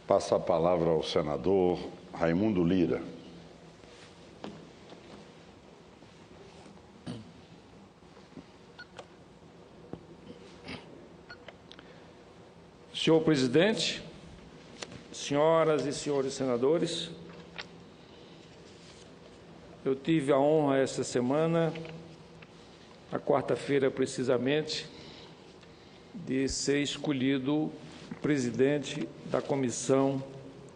Passo a palavra ao senador Raimundo Lira. Senhor presidente, senhoras e senhores senadores, eu tive a honra esta semana, a quarta-feira precisamente, de ser escolhido presidente da comissão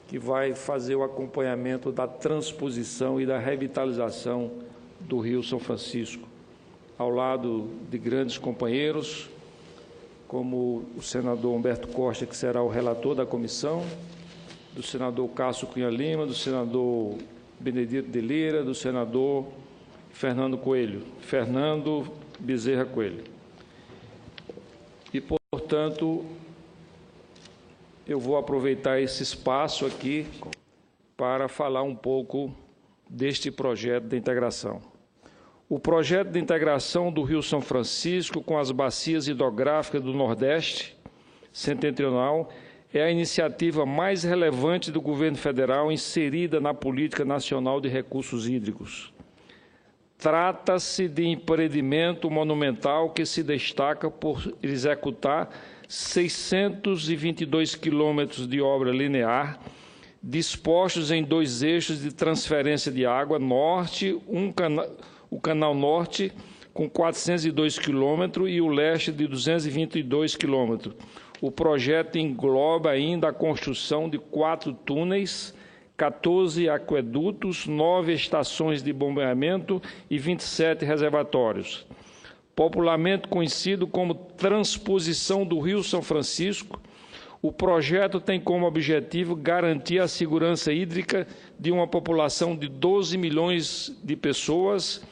que vai fazer o acompanhamento da transposição e da revitalização do Rio São Francisco, ao lado de grandes companheiros, como o senador Humberto Costa, que será o relator da comissão, do senador Cássio Cunha Lima, do senador Benedito de Lira, do senador Fernando Bezerra Coelho. E, portanto, eu vou aproveitar esse espaço aqui para falar um pouco deste projeto de integração. O projeto de integração do Rio São Francisco com as bacias hidrográficas do Nordeste Setentrional é a iniciativa mais relevante do governo federal inserida na Política Nacional de Recursos Hídricos. Trata-se de empreendimento monumental que se destaca por executar 622 quilômetros de obra linear, dispostos em 2 eixos de transferência de água, o Canal Norte, com 402 quilômetros, e o Leste, de 222 quilômetros. O projeto engloba ainda a construção de 4 túneis, 14 aquedutos, 9 estações de bombeamento e 27 reservatórios. Popularmente conhecido como Transposição do Rio São Francisco, o projeto tem como objetivo garantir a segurança hídrica de uma população de 12 milhões de pessoas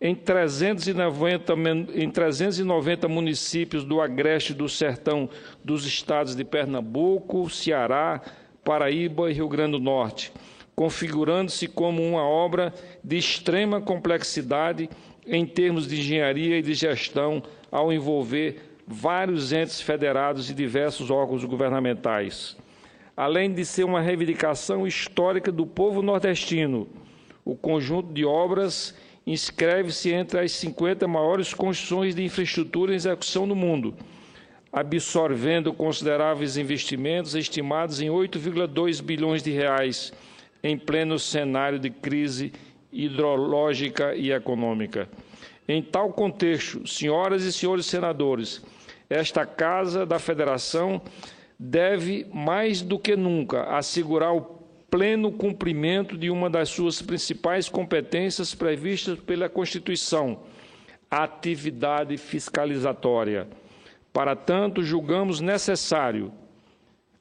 em 390 municípios do agreste do sertão dos estados de Pernambuco, Ceará, Paraíba e Rio Grande do Norte, configurando-se como uma obra de extrema complexidade em termos de engenharia e de gestão, ao envolver vários entes federados e diversos órgãos governamentais. Além de ser uma reivindicação histórica do povo nordestino, o conjunto de obras inscreve-se entre as 50 maiores construções de infraestrutura em execução no mundo, absorvendo consideráveis investimentos estimados em 8,2 bilhões de reais em pleno cenário de crise hidrológica e econômica. Em tal contexto, senhoras e senhores senadores, esta Casa da Federação deve, mais do que nunca, assegurar o pleno cumprimento de uma das suas principais competências previstas pela Constituição, a atividade fiscalizatória. Para tanto, julgamos necessário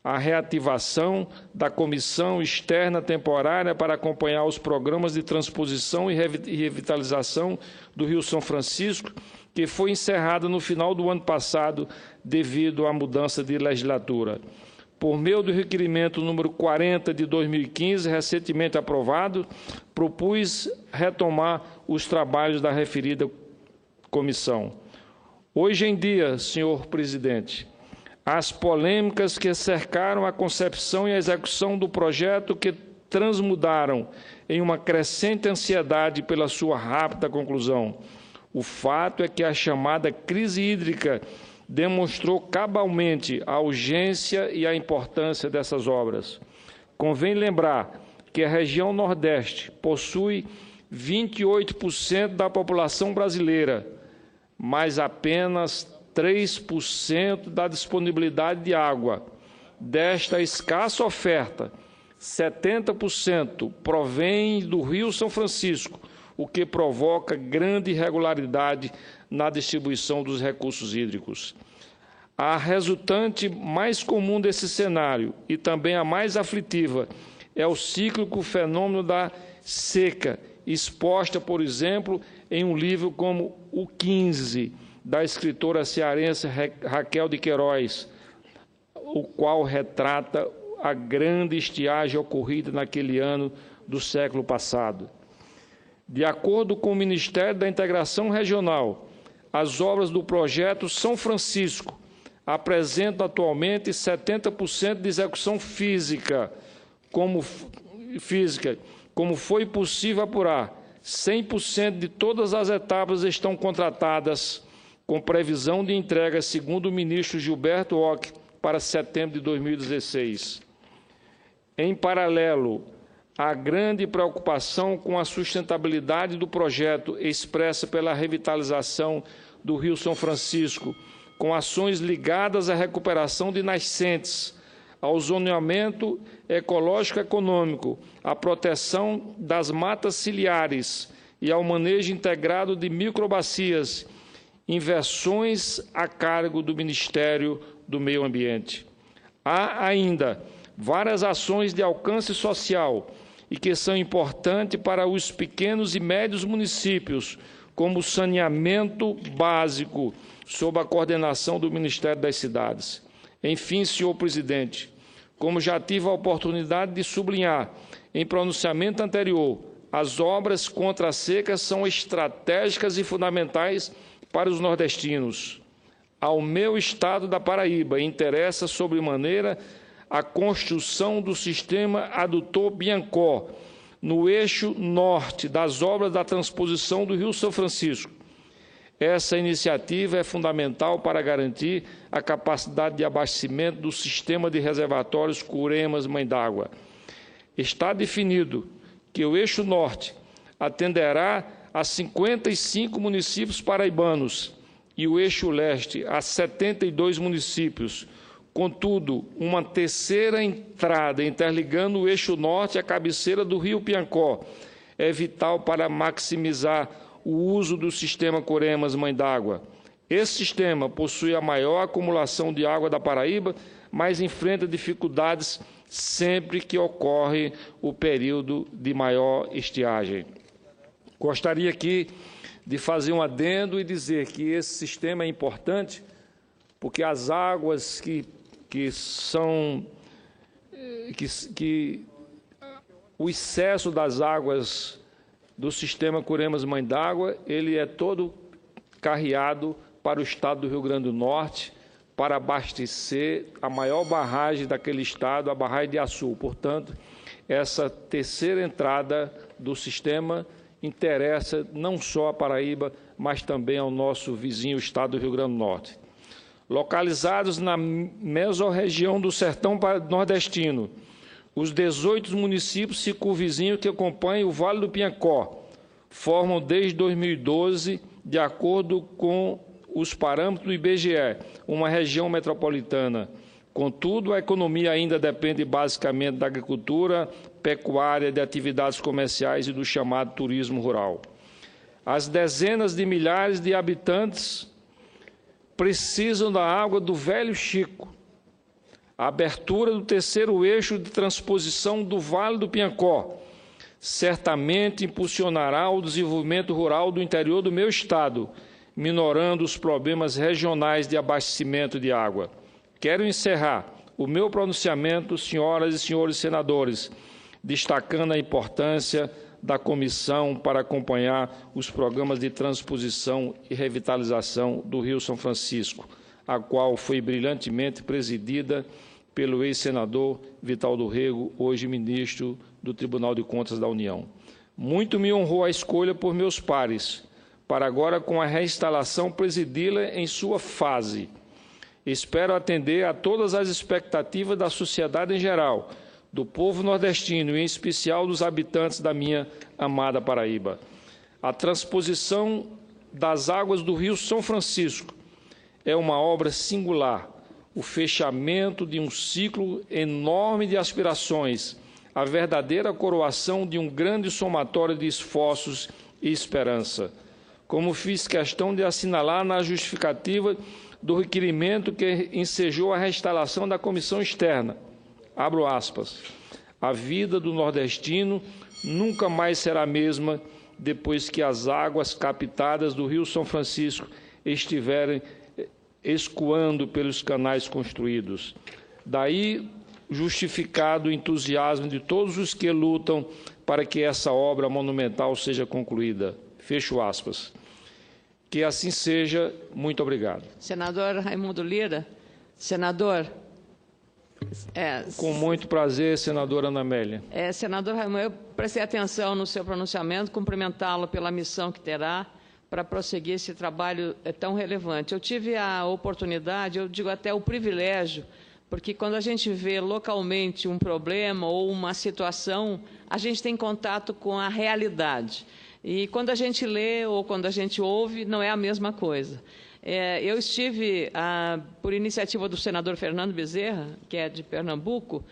a reativação da Comissão Externa Temporária para acompanhar os programas de transposição e revitalização do Rio São Francisco, que foi encerrada no final do ano passado devido à mudança de legislatura. Por meio do requerimento número 40 de 2015, recentemente aprovado, propus retomar os trabalhos da referida comissão. Hoje em dia, senhor presidente, as polêmicas que cercaram a concepção e a execução do projeto, que transmudaram em uma crescente ansiedade pela sua rápida conclusão. O fato é que a chamada crise hídrica demonstrou cabalmente a urgência e a importância dessas obras. Convém lembrar que a região Nordeste possui 28% da população brasileira, mas apenas 3% da disponibilidade de água. Desta escassa oferta, 70% provém do Rio São Francisco, o que provoca grande irregularidade na distribuição dos recursos hídricos. A resultante mais comum desse cenário, e também a mais aflitiva, é o cíclico fenômeno da seca, exposta, por exemplo, em um livro como O 15, da escritora cearense Raquel de Queiroz, o qual retrata a grande estiagem ocorrida naquele ano do século passado. De acordo com o Ministério da Integração Regional, as obras do projeto São Francisco apresentam atualmente 70% de execução física, como foi possível apurar. 100% de todas as etapas estão contratadas, com previsão de entrega, segundo o ministro Gilberto Ock, para setembro de 2016. Em paralelo, há grande preocupação com a sustentabilidade do projeto expressa pela revitalização do Rio São Francisco, com ações ligadas à recuperação de nascentes, ao zoneamento ecológico econômico, à proteção das matas ciliares e ao manejo integrado de microbacias, inversões a cargo do Ministério do Meio Ambiente. Há ainda várias ações de alcance social e que são importantes para os pequenos e médios municípios, como o saneamento básico, sob a coordenação do Ministério das Cidades. Enfim, senhor presidente, como já tive a oportunidade de sublinhar em pronunciamento anterior, as obras contra a seca são estratégicas e fundamentais para os nordestinos. Ao meu estado da Paraíba interessa sobremaneira a construção do sistema adutor Biancó, no eixo norte das obras da transposição do Rio São Francisco. Essa iniciativa é fundamental para garantir a capacidade de abastecimento do sistema de reservatórios Curemas Mãe d'Água. Está definido que o eixo norte atenderá a 55 municípios paraibanos e o eixo leste a 72 municípios. Contudo, uma terceira entrada interligando o eixo norte à cabeceira do rio Piancó é vital para maximizar o uso do sistema Curemas Mãe d'Água. Esse sistema possui a maior acumulação de água da Paraíba, mas enfrenta dificuldades sempre que ocorre o período de maior estiagem. Gostaria aqui de fazer um adendo e dizer que esse sistema é importante porque as águas o excesso das águas do sistema Curemas Mãe d'Água, ele é todo carreado para o estado do Rio Grande do Norte, para abastecer a maior barragem daquele estado, a barragem de Açu. Portanto, essa terceira entrada do sistema interessa não só a Paraíba, mas também ao nosso vizinho estado do Rio Grande do Norte. Localizados na mesorregião do sertão nordestino, os 18 municípios circunvizinhos que acompanham o Vale do Piancó formam desde 2012, de acordo com os parâmetros do IBGE, uma região metropolitana. Contudo, a economia ainda depende basicamente da agricultura, pecuária, de atividades comerciais e do chamado turismo rural. As dezenas de milhares de habitantes precisam da água do Velho Chico. A abertura do terceiro eixo de transposição do Vale do Piancó certamente impulsionará o desenvolvimento rural do interior do meu estado, minorando os problemas regionais de abastecimento de água. Quero encerrar o meu pronunciamento, senhoras e senhores senadores, destacando a importância da comissão para acompanhar os programas de transposição e revitalização do Rio São Francisco, a qual foi brilhantemente presidida pelo ex-senador Vital do Rego, hoje ministro do Tribunal de Contas da União. Muito me honrou a escolha por meus pares, para agora, com a reinstalação, presidi-la em sua fase. Espero atender a todas as expectativas da sociedade em geral, do povo nordestino e, em especial, dos habitantes da minha amada Paraíba. A transposição das águas do Rio São Francisco é uma obra singular, o fechamento de um ciclo enorme de aspirações, a verdadeira coroação de um grande somatório de esforços e esperança. Como fiz questão de assinalar na justificativa do requerimento que ensejou a reinstalação da comissão externa, abro aspas, a vida do nordestino nunca mais será a mesma depois que as águas captadas do Rio São Francisco estiverem escoando pelos canais construídos. Daí justificado o entusiasmo de todos os que lutam para que essa obra monumental seja concluída. Fecho aspas. Que assim seja. Muito obrigado. Senador Raimundo Lira, Senador. Com muito prazer, senadora Ana Amélia. Senador Raimundo, eu prestei atenção no seu pronunciamento, cumprimentá-lo pela missão que terá para prosseguir esse trabalho tão relevante. Eu tive a oportunidade, eu digo até o privilégio, porque quando a gente vê localmente um problema ou uma situação, a gente tem contato com a realidade. E quando a gente lê ou quando a gente ouve, não é a mesma coisa. Eu estive, por iniciativa do senador Fernando Bezerra, que é de Pernambuco,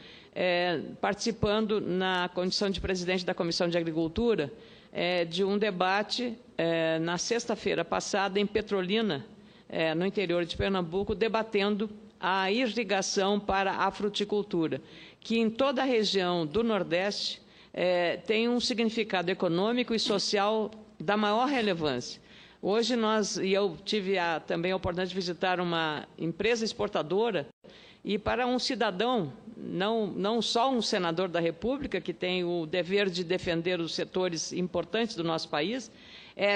participando na condição de presidente da Comissão de Agricultura, de um debate na sexta-feira passada em Petrolina, no interior de Pernambuco, debatendo a irrigação para a fruticultura, que em toda a região do Nordeste tem um significado econômico e social da maior relevância. Hoje eu tive também a oportunidade de visitar uma empresa exportadora e para um cidadão, não só um senador da República, que tem o dever de defender os setores importantes do nosso país,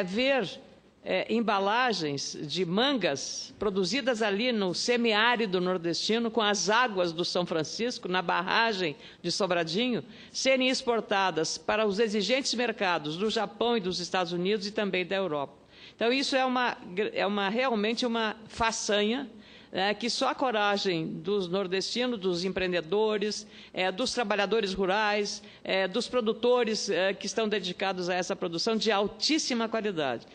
ver embalagens de mangas produzidas ali no semiárido nordestino, com as águas do São Francisco, na barragem de Sobradinho, serem exportadas para os exigentes mercados do Japão e dos Estados Unidos e também da Europa. Então, isso realmente uma façanha que só a coragem dos nordestinos, dos empreendedores, dos trabalhadores rurais, dos produtores que estão dedicados a essa produção de altíssima qualidade.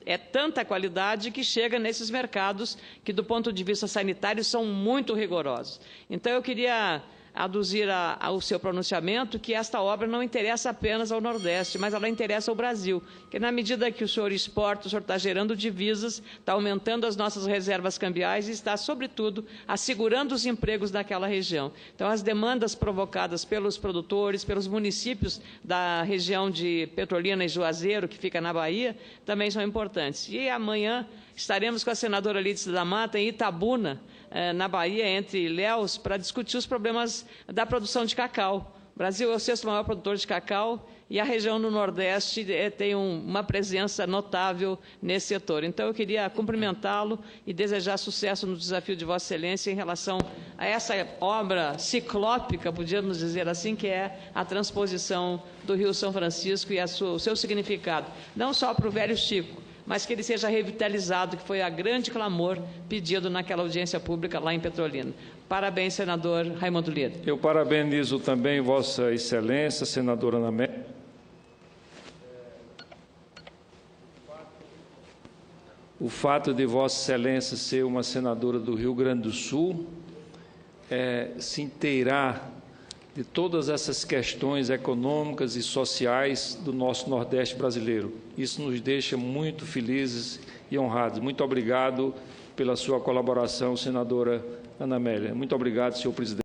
É tanta qualidade que chega nesses mercados que, do ponto de vista sanitário, são muito rigorosos. Então, eu queria aduzir ao seu pronunciamento que esta obra não interessa apenas ao Nordeste, mas ela interessa ao Brasil, porque na medida que o senhor exporta, o senhor está gerando divisas, está aumentando as nossas reservas cambiais e está, sobretudo, assegurando os empregos naquela região. Então, as demandas provocadas pelos produtores, pelos municípios da região de Petrolina e Juazeiro, que fica na Bahia, também são importantes. E amanhã estaremos com a senadora Lídice da Mata em Itabuna, na Bahia, entre Ilhéus, para discutir os problemas da produção de cacau. O Brasil é o sexto maior produtor de cacau e a região do Nordeste tem uma presença notável nesse setor. Então, eu queria cumprimentá-lo e desejar sucesso no desafio de Vossa Excelência em relação a essa obra ciclópica, podíamos dizer assim, que é a transposição do Rio São Francisco e o seu significado, não só para o velho Chico, mas que ele seja revitalizado, que foi a grande clamor pedido naquela audiência pública lá em Petrolina. Parabéns, senador Raimundo Lira. Eu parabenizo também Vossa Excelência, senadora Ana Amélia. O fato de Vossa Excelência ser uma senadora do Rio Grande do Sul, se inteirar de todas essas questões econômicas e sociais do nosso Nordeste brasileiro. Isso nos deixa muito felizes e honrados. Muito obrigado pela sua colaboração, senadora Ana Amélia. Muito obrigado, senhor presidente.